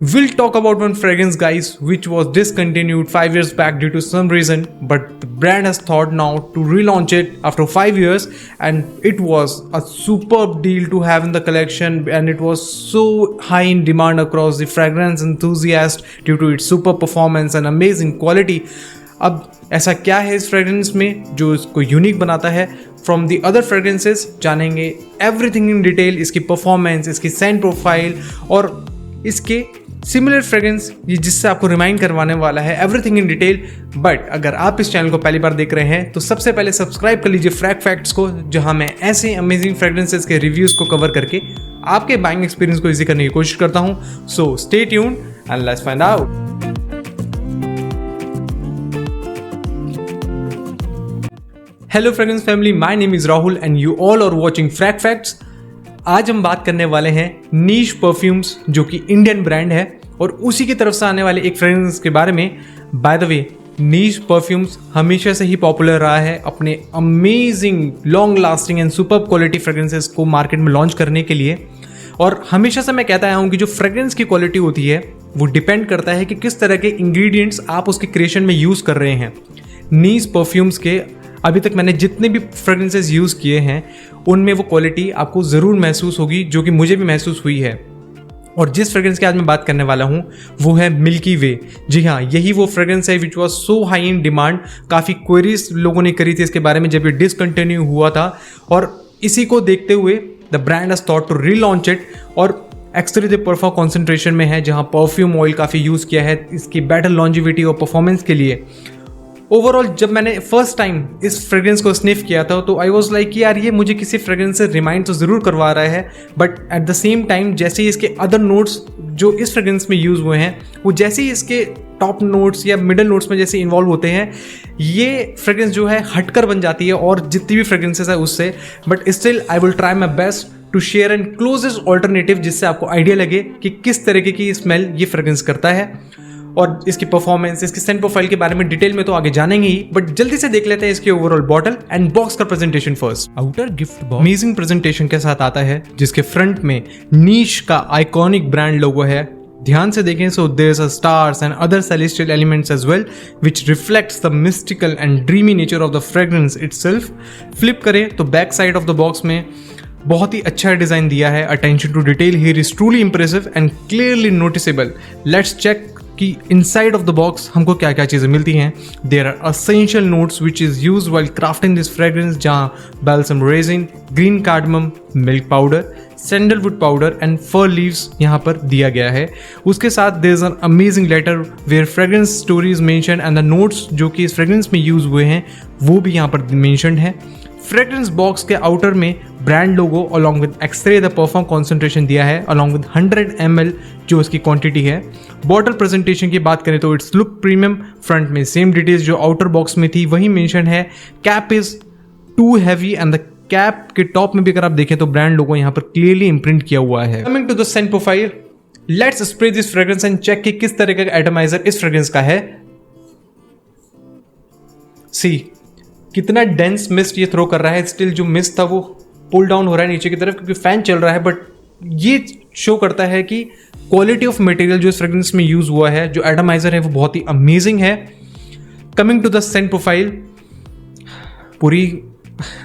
We'll talk about one fragrance, guys, which was discontinued 5 years back due to some reason, but the brand has thought now to relaunch it after 5 years, and it was a superb deal to have in the collection, and it was so high in demand across the fragrance enthusiasts due to its super performance and amazing quality. अब ऐसा क्या है इस fragrance में जो इसको unique बनाता है फ्रॉम द अदर फ्रेग्रेंसेस, जानेंगे एवरीथिंग इन डिटेल, इसकी परफॉर्मेंस, इसकी सेंट प्रोफाइल और इसके सिमिलर फ्रेग्रेंस ये जिससे आपको रिमाइंड करवाने वाला है एवरीथिंग इन डिटेल। बट अगर आप इस चैनल को पहली बार देख रहे हैं तो सबसे पहले सब्सक्राइब कर लीजिए फ्रैग फैक्ट्स को, जहां मैं ऐसे अमेजिंग फ्रेग्रेंसेस के रिव्यूज को कवर करके आपके बाइंग एक्सपीरियंस को इजी करने की कोशिश करता हूं। So stay tuned and let's find out. Hello fragrance family, my name is Rahul and you all are watching frag facts. आज हम बात करने वाले हैं नीश परफ्यूम्स, जो कि इंडियन ब्रांड है और उसी की तरफ से आने वाले एक फ्रेग्रेंस के बारे में। By the way, niche perfumes हमेशा से ही पॉपुलर रहा है अपने amazing long lasting and super quality fragrances को मार्केट में लॉन्च करने के लिए। और हमेशा से मैं कहता आया हूँ कि जो फ्रेग्रेंस की क्वालिटी होती है वो डिपेंड करता है कि किस तरह के इंग्रेडिएंट्स आप उसके क्रिएशन में यूज़ कर रहे हैं। नीश परफ्यूम्स के अभी तक मैंने जितने भी फ्रेग्रेंसेस यूज़ किए हैं उनमें वो क्वालिटी आपको ज़रूर महसूस होगी, जो कि मुझे भी महसूस हुई है। और जिस फ्रेग्रेंस की आज मैं बात करने वाला हूँ वो है मिल्की वे। जी हाँ, यही वो फ्रेग्रेंस है which was so high in demand. काफ़ी क्वेरीज लोगों ने करी थी इसके बारे में जब ये डिसकंटिन्यू हुआ था, और इसी को देखते हुए the brand has thought to relaunch it. और एक्सट्री द परफॉर्म कॉन्सेंट्रेशन में है, जहाँ परफ्यूम ऑयल काफ़ी यूज़ किया है इसकी बेटर लॉन्जिविटी और परफॉर्मेंस के लिए। ओवरऑल जब मैंने फर्स्ट टाइम इस फ्रेग्रेंस को स्निफ किया था तो आई वॉज लाइक कि यार ये मुझे किसी फ्रेग्रेंस से रिमाइंड तो ज़रूर करवा रहा है, but at the same time जैसे ही इसके अदर नोट्स जो इस फ्रेग्रेंस में यूज़ हुए हैं वो जैसे ही इसके टॉप नोट्स या मिडल नोट्स में जैसे इन्वॉल्व होते हैं, ये फ्रेग्रेंस जो है हटकर बन जाती है और जितनी भी फ्रेग्रेंसेस है उससे। But still I will try my best to share and closest alternative, जिससे आपको आइडिया लगे कि किस तरीके की स्मेल ये फ्रेग्रेंस करता है। और इसकी परफॉर्मेंस, इसकी सेंट प्रोफाइल के बारे में डिटेल में तो आगे जानेंगे ही, बट जल्दी से देख लेते हैं इसके ओवरऑल बॉटल एंड बॉक्स का presentation first. Outer gift box amazing presentation के साथ आता है, जिसके फ्रंट में नीश का आइकॉनिक ब्रांड लोगो है। ध्यान से देखें, so there are stars and other celestial elements as well which reflects the mystical and dreamy nature of the fragrance itself. Flip करें तो back side of the box में बहुत ही अच्छा डिजाइन दिया है। Attention to detail here is truly impressive and clearly noticeable. Let's check कि inside of the box हमको क्या क्या चीज़ें मिलती हैं। There are essential notes which is use while crafting this fragrance, जहाँ balsam resin, green cardamom, milk powder, sandalwood powder and fir leaves यहाँ पर दिया गया है। उसके साथ there is an amazing letter where fragrance story is mention and the notes जो कि इस फ्रेग्रेंस में यूज हुए हैं वो भी यहाँ पर मेंशन्ड है। फ्रेग्रेंस बॉक्स के आउटर में brand logo along with extrait de parfum concentration दिया है अलॉन्ग विद 100 ml जो इसकी क्वांटिटी है। बॉटल प्रेजेंटेशन की बात करें तो इट्स लुक प्रीमियम। फ्रंट में सेम डिटेल्स जो आउटर बॉक्स में थी वही मेंशन है। Cap is too heavy and the cap के टॉप में भी अगर आप देखें तो ब्रांड लोगो यहाँ पर क्लियरली इम्प्रिंट किया हुआ है। Coming to the scent profile, let's spray this fragrance and check कि किस तरह का एटमाइजर इस फ्रेग्रेंस का है। सी कितना डेंस मिस्ट ये थ्रो कर रहा है। स्टिल जो मिस्ट था वो पुल डाउन हो रहा है नीचे की तरफ क्योंकि फैन चल रहा है, बट ये शो करता है कि क्वालिटी ऑफ मटेरियल जो इस फ्रेग्रेंस में यूज हुआ है, जो एटमाइजर है वो बहुत ही अमेजिंग है। Coming to the scent profile, पूरी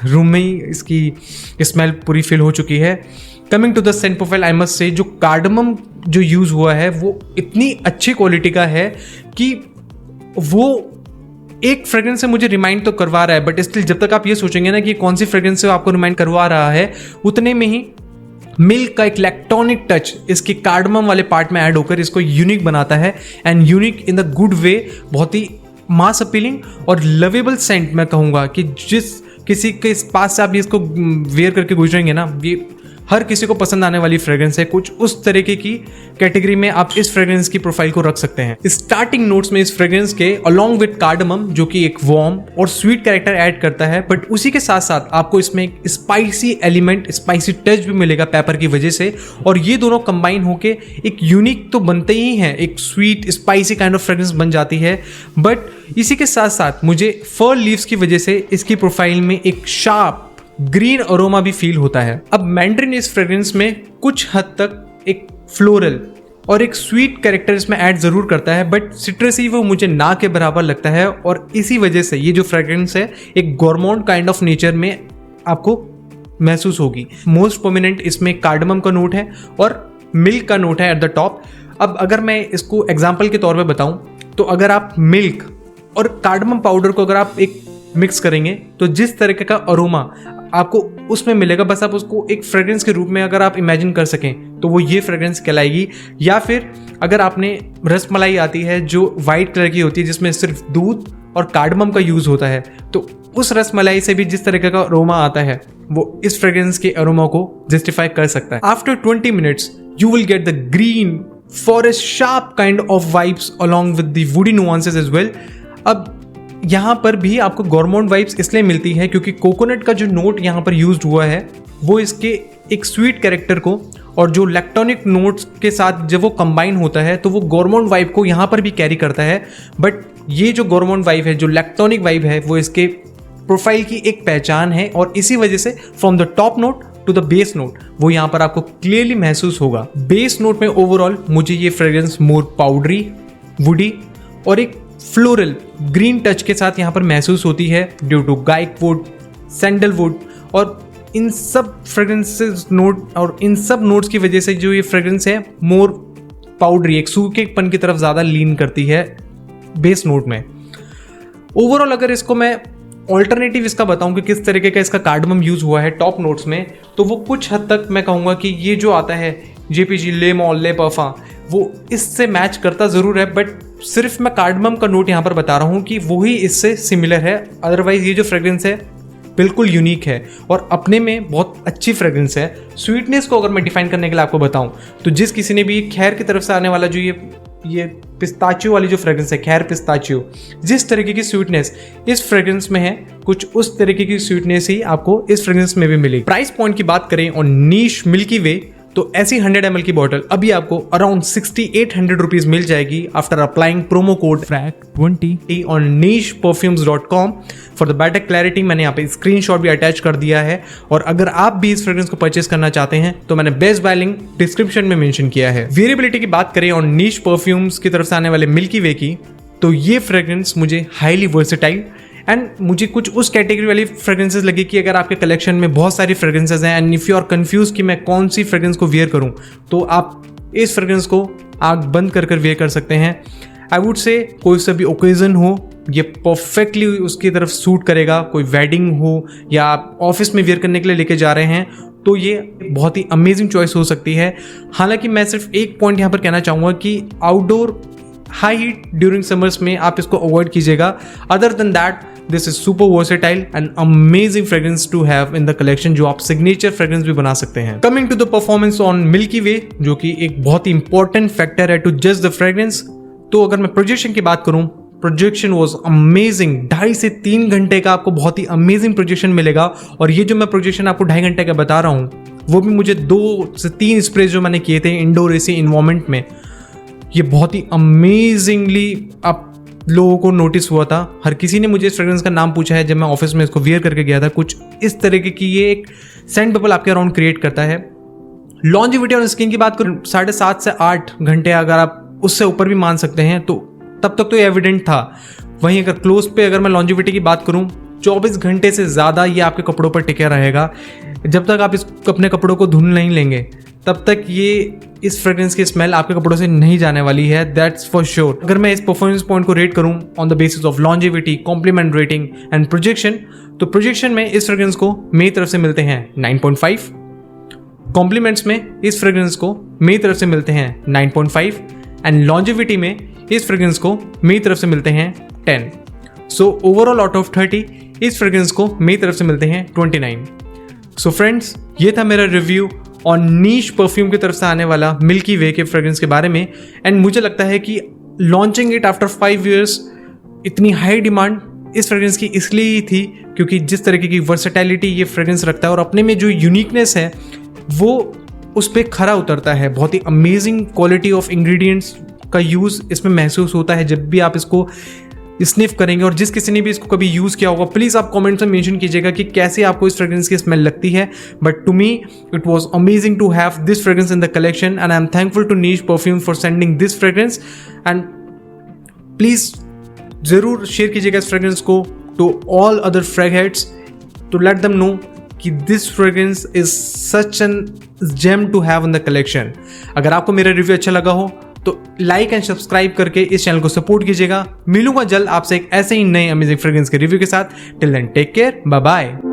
रूम में ही इसकी स्मेल पूरी फिल हो चुकी है। Coming to the scent profile, I must say जो कार्डमम जो यूज हुआ है वो इतनी अच्छी क्वालिटी का है कि वो एक फ्रेग्रेंस से मुझे रिमाइंड तो करवा रहा है, बट स्टिल जब तक आप ये सोचेंगे ना कि कौन सी फ्रेग्रेंस से आपको रिमाइंड करवा रहा है, उतने में ही मिल्क का एक इलेक्ट्रॉनिक टच इसके कार्डमम वाले पार्ट में ऐड होकर इसको यूनिक बनाता है। And unique in the good way, बहुत ही मास अपीलिंग और लवेबल सेंट मैं कहूँगा कि जिस किसी के पास से आप इसको वेयर करके गुजरेंगे ना, ये हर किसी को पसंद आने वाली फ्रेग्रेंस है। कुछ उस तरीके की कैटेगरी में आप इस फ्रेग्रेंस की प्रोफाइल को रख सकते हैं। स्टार्टिंग नोट्स में इस फ्रेग्रेंस के अलोंग विद कार्डमम जो कि एक वार्म और स्वीट कैरेक्टर ऐड करता है, बट उसी के साथ साथ आपको इसमें एक स्पाइसी एलिमेंट, स्पाइसी टच भी मिलेगा पेपर की वजह से। और ये दोनों कंबाइन होके एक यूनिक तो बनते ही हैं, एक sweet spicy kind of fragrance बन जाती है। बट इसी के साथ साथ मुझे फर लीव्स की वजह से इसकी प्रोफाइल में एक शार्प ग्रीन अरोमा भी फील होता है। अब मैंड्रिन इस फ्रेग्रेंस में कुछ हद तक एक फ्लोरल और एक स्वीट कैरेक्टर इसमें ऐड ज़रूर करता है, बट सिट्रसी वो मुझे ना के बराबर लगता है। और इसी वजह से ये जो फ्रेग्रेंस है एक गोरमोन काइंड ऑफ नेचर में आपको महसूस होगी। मोस्ट प्रोमिनेंट इसमें कार्डमम का नोट है और मिल्क का नोट है एट द टॉप। अब अगर मैं इसको एग्जाम्पल के तौर पे बताऊं तो अगर आप मिल्क और कार्डमम पाउडर को अगर आप एक मिक्स करेंगे तो जिस तरीके का अरोमा आपको उसमें मिलेगा, बस आप उसको एक फ्रेग्रेंस के रूप में अगर आप इमेजिन कर सकें तो वो ये फ्रेग्रेंस कहलाएगी। या फिर अगर आपने रसमलाई आती है जो वाइट कलर की होती है जिसमें सिर्फ दूध और कार्डमम का यूज़ होता है, तो उस रसमलाई से भी जिस तरीके का अरोमा आता है वो इस फ्रेग्रेंस के अरोमा को जस्टिफाई कर सकता है। After 20 minutes you will get the green forest sharp kind of vibes along with the woody nuances as well. अब यहाँ पर भी आपको गोरमोन वाइब्स इसलिए मिलती है क्योंकि कोकोनट का जो नोट यहाँ पर यूज्ड हुआ है वो इसके एक स्वीट कैरेक्टर को और जो लैक्टोनिक नोट्स के साथ जब वो कंबाइन होता है तो वो गोरमोन वाइब को यहाँ पर भी कैरी करता है। बट ये जो गोरमोन वाइब है, जो लैक्टोनिक वाइब है, वो इसके प्रोफाइल की एक पहचान है और इसी वजह से from the top note to the base note वो यहाँ पर आपको क्लियरली महसूस होगा। बेस नोट में ओवरऑल मुझे ये फ्रेग्रेंस मोर पाउडरी, वुडी और एक फ्लोरल ग्रीन टच के साथ यहाँ पर महसूस होती है ड्यू टू गाइक वुड, सैंडलवुड और इन सब फ्रेग्रेंसेस नोट और इन सब नोट्स की वजह से जो ये फ्रेग्रेंस है मोर पाउडरी, एक सूखेपन की तरफ ज़्यादा लीन करती है बेस नोट में। ओवरऑल अगर इसको मैं ऑल्टरनेटिव इसका बताऊं कि किस तरीके का इसका कार्डमम यूज हुआ है टॉप नोट्स में, तो वो कुछ हद तक मैं कहूँगा कि ये जो आता है जेपीजी ले मॉल ले परफा वो इससे मैच करता ज़रूर है, बट सिर्फ मैं कार्डमम का नोट यहाँ पर बता रहा हूँ कि वही इससे सिमिलर है। अदरवाइज ये जो फ्रेग्रेंस है बिल्कुल यूनिक है और अपने में बहुत अच्छी फ्रेग्रेंस है। स्वीटनेस को अगर मैं डिफाइन करने के लिए आपको बताऊँ तो जिस किसी ने भी खैर की तरफ से आने वाला जो ये पिस्ताचियो वाली जो फ्रेग्रेंस है, खैर पिस्ताचियो, जिस तरीके की स्वीटनेस इस फ्रेग्रेंस में है कुछ उस तरीके की स्वीटनेस ही आपको इस फ्रेग्रेंस में भी मिलेगी। प्राइस पॉइंट की बात करें और नीश मिल्की वे तो ऐसी 100 ml की बॉटल अभी आपको अराउंड 6800 रुपीज मिल जाएगी after applying promo code FRAC20 on nicheperfumes.com। For the better clarity मैंने यहाँ पे स्क्रीनशॉट भी अटैच कर दिया है और अगर आप भी इस फ्रेग्रेंस को परचेस करना चाहते हैं तो मैंने बेस्ट बाय लिंक डिस्क्रिप्शन में मेंशन किया है। वेरिएबिलिटी की बात करें और नीश परफ्यूम्स की तरफ से आने वाले मिल्की वे की, तो ये फ्रेग्रेंस मुझे हाईली वर्सेटाइल एंड मुझे कुछ उस कैटेगरी वाली फ्रेग्रेंसेस लगी कि अगर आपके कलेक्शन में बहुत सारी फ्रेग्रेंसेस हैं and if you are confuse कि मैं कौन सी फ्रेग्रेंस को वेयर करूं तो आप इस फ्रेग्रेंस को आंख बंद कर वेयर कर सकते हैं। आई वुड से कोई सा भी ओकेजन हो ये परफेक्टली उसकी तरफ सूट करेगा। कोई वेडिंग हो या आप ऑफिस में वेयर करने के लिए लेके जा रहे हैं तो ये बहुत ही अमेजिंग चॉइस हो सकती है। हालांकि मैं सिर्फ एक पॉइंट यहाँ पर कहना चाहूँगा कि outdoor high heat during summers में आप इसको अवॉइड कीजिएगा। Other than that this is super versatile and amazing fragrance to have in the collection जो आप सिग्नेचर फ्रेग्रेंस भी बना सकते हैं। Coming to the performance on milky way जो कि एक बहुत ही इंपॉर्टेंट फैक्टर है टू जज द फ्रेग्रेंस, तो अगर मैं प्रोजेक्शन की बात करूं, प्रोजेक्शन वॉज अमेजिंग। 2.5 से 3 घंटे का आपको बहुत ही अमेजिंग प्रोजेक्शन मिलेगा और ये जो मैं प्रोजेक्शन आपको 2.5 घंटे का बता रहा हूँ वो भी मुझे 2 से 3 स्प्रे जो मैंने किए थे इंडोर एसी इन्वायरमेंट में, ये बहुत ही अमेजिंगली आप लोगों को नोटिस हुआ था। हर किसी ने मुझे इस फ्रेग्रेंस का नाम पूछा है जब मैं ऑफिस में इसको वियर करके गया था। कुछ इस तरीके की ये एक सेंट बबल आपके अराउंड क्रिएट करता है। लॉन्जिविटी और स्किन की बात करूँ 7.5 से 8 घंटे अगर आप उससे ऊपर भी मान सकते हैं तो तब तक तो ये एविडेंट था। वहीं अगर क्लोज पे अगर मैं लॉन्जिविटी की बात करूँ 24 घंटे से ज़्यादा ये आपके कपड़ों पर टिके रहेगा। जब तक आप अपने कपड़ों को धुल नहीं लेंगे तब तक ये इस फ्रेग्रेंस की स्मेल आपके कपड़ों से नहीं जाने वाली है, दैट्स फॉर श्योर। अगर मैं इस परफॉर्मेंस पॉइंट को रेट करूं on the basis of longevity, compliment rating and projection, तो प्रोजेक्शन में इस फ्रेग्रेंस को मेरी तरफ से मिलते हैं 9.5, कॉम्प्लीमेंट्स में इस फ्रेग्रेंस को मेरी तरफ से मिलते हैं 9.5 एंड लॉन्जिविटी में इस फ्रेग्रेंस को मेरी तरफ से मिलते हैं 10। सो ओवरऑल आउट ऑफ 30 इस फ्रेग्रेंस को मेरी तरफ से मिलते हैं 29। सो फ्रेंड्स, ये था मेरा रिव्यू और नीश परफ्यूम की तरफ से आने वाला मिल्की वे के फ्रेग्रेंस के बारे में। एंड मुझे लगता है कि लॉन्चिंग इट आफ्टर 5 years इतनी हाई डिमांड इस फ्रेग्रेंस की इसलिए ही थी क्योंकि जिस तरीके की वर्सेटैलिटी ये फ्रेग्रेंस रखता है और अपने में जो यूनिकनेस है वो उस पर खरा उतरता है। बहुत ही अमेजिंग क्वालिटी ऑफ इंग्रेडिएंट्स का यूज़ इसमें महसूस होता है जब भी आप इसको स्निफ करेंगे, और जिस किसी ने भी इसको कभी यूज़ किया होगा प्लीज़ आप कमेंट्स में मेंशन कीजिएगा कि कैसे आपको इस फ्रेग्रेंस की स्मेल लगती है। But to me it was amazing to have this fragrance in the collection and I am thankful to niche perfume for sending this fragrance. And please ज़रूर शेयर कीजिएगा इस फ्रेग्रेंस को to all other frag heads to let them know कि this fragrance is such a gem to have in the collection. अगर आपको मेरा review अच्छा लगा हो तो लाइक एंड सब्सक्राइब करके इस चैनल को सपोर्ट कीजिएगा। मिलूंगा जल्द आपसे एक ऐसे ही नए अमेजिंग फ्रेग्रेंस के रिव्यू के साथ। Till then take care, bye bye.